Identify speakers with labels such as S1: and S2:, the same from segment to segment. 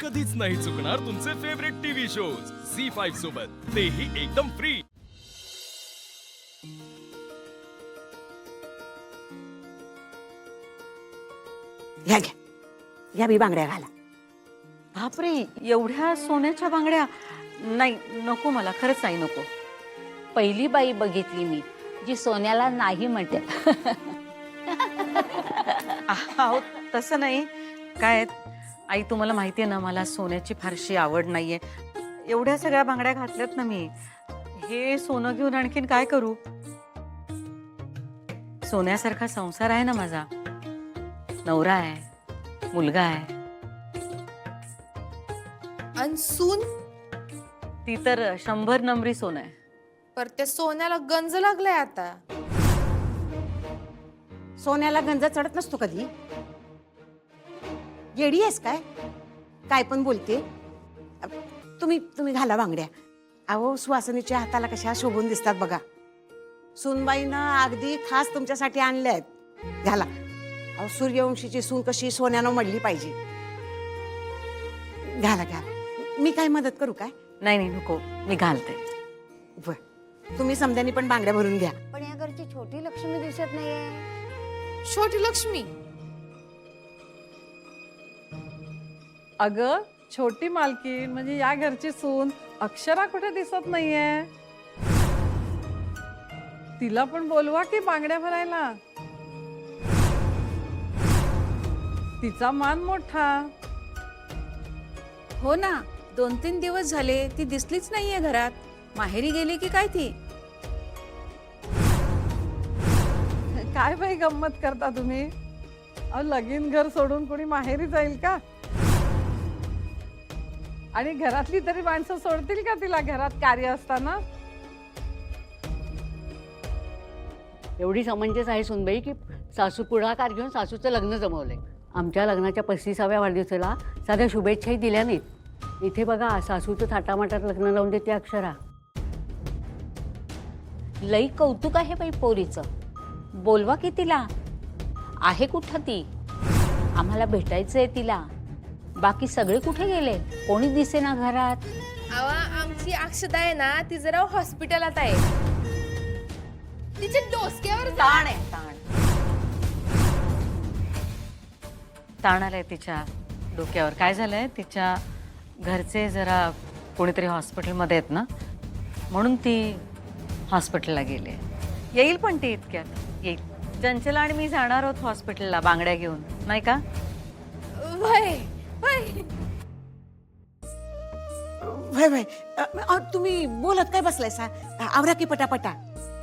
S1: कधीच नाही चुकणार तुमचे फेवरेट टीव्ही शोज झी5 सोबत, तेही एकदम फ्री।
S2: घ्या घ्या या बी बांगड्या घाला।
S3: बापरे, एवढ्या सोन्याच्या बांगड्या? नाही, नको मला, खरंच नाही, नको।
S4: पहिली बाई बघितली मी जी सोन्याला नाही म्हणते।
S3: अहो, तसं नाही काय, आई तुम्हाला माहिती आहे ना, मला सोन्याची फारशी आवड नाहीये। एवढ्या सगळ्या बांगड्या घातल्यात ना मी, हे सोनं घेऊन आणखीन काय करू? सोन्यासारखा संसार आहे ना माझा, नवरा आहे, मुलगा आहे।
S5: आणि सून?
S3: ती तर 100 नंबरी सोनं आहे।
S5: पर त्या सोन्याला गंज लागलाय आता।
S2: सोन्याला गंज चढत नसतो कधी। येडी आहेस काय? काय पण बोलते। तुम्ही घाला बांगड्या। अहो, सुवासनीच्या हाताला कशा शोभून दिसतात बघा। सूनबाईनं अगदी खास तुमच्यासाठी आणल्या आहेत, घाला। अहो, सूर्यवंशीची सून कशी सोन्यानं मडली पाहिजे। घाला घाला। मी काय मदत करू काय?
S3: नाही नाही, नको, मी घालते।
S2: बर, तुम्ही समद्यानी पण बांगड्या भरून घ्या।
S4: पण या घरची छोटी लक्ष्मी दिसत नाहीये।
S5: छोटी लक्ष्मी?
S6: अगं, छोटी मालकीण म्हणजे या घरची सून अक्षरा कुठे दिसत नाहीये। तिला पण बोलवा की बांगड्या भरायला। तिचा मान मोठा।
S7: हो ना, 2-3 दिवस झाले ती दिसलीच नाहीये घरात। माहेरी गेली की काय ती?
S6: काय बाई गंमत करता तुम्ही? अहो, लगीन घर सोडून कोणी माहेरी जाईल का? आणि घरातली तरी माणसं सोडतील का तिला घरात कार्य असताना?
S8: एवढी समंजस आहे सुनबाई की सासू पुढाकार घेऊन सासूचं लग्न जमवलंय। आमच्या लग्नाच्या 35व्या वाढदिवसाला साध्या शुभेच्छाही दिल्या नाहीत। इथे बघा, सासूचं थाटामाटात लग्न लावून देते अक्षरा।
S4: लई कौतुक आहे बाई पोरीचं, बोलवा की तिला। आहे कुठं ती? आम्हाला भेटायचंय तिला। बाकी सगळे कुठे गेले? कोणी दिसेना घरात।
S5: आवा, आमची अक्षता आहे ना, ती जरा हॉस्पिटलात आहे। तिच्या डोसक्यावर
S3: ताण आहे, ताण आलाय तिच्या डोक्यावर। काय झालंय, तिच्या घरचे जरा कोणीतरी हॉस्पिटलमध्ये आहेत ना, म्हणून ती हॉस्पिटलला गेली। येईल पण ती इतक्यात येईल। चंचला आणि मी जाणार आहोत हॉस्पिटलला बांगड्या घेऊन, नाही का?
S5: वय वय
S2: भाई भाई, तुम्ही बोलत काय बसलायसा? आवरा की पटापटा।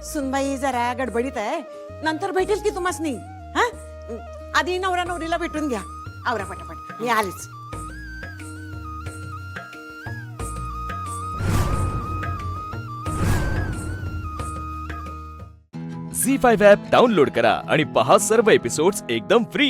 S2: सुनबाई जरा गडबडीत आहे, नंतर भेटेल की तुम्हासनी। हा, आधी नवरा नवरीला भेटून घ्या। आवरा पटापट, मी आलेच।
S1: झी5 ॲप डाउनलोड करा आणि पहा सर्व एपिसोड्स एकदम फ्री।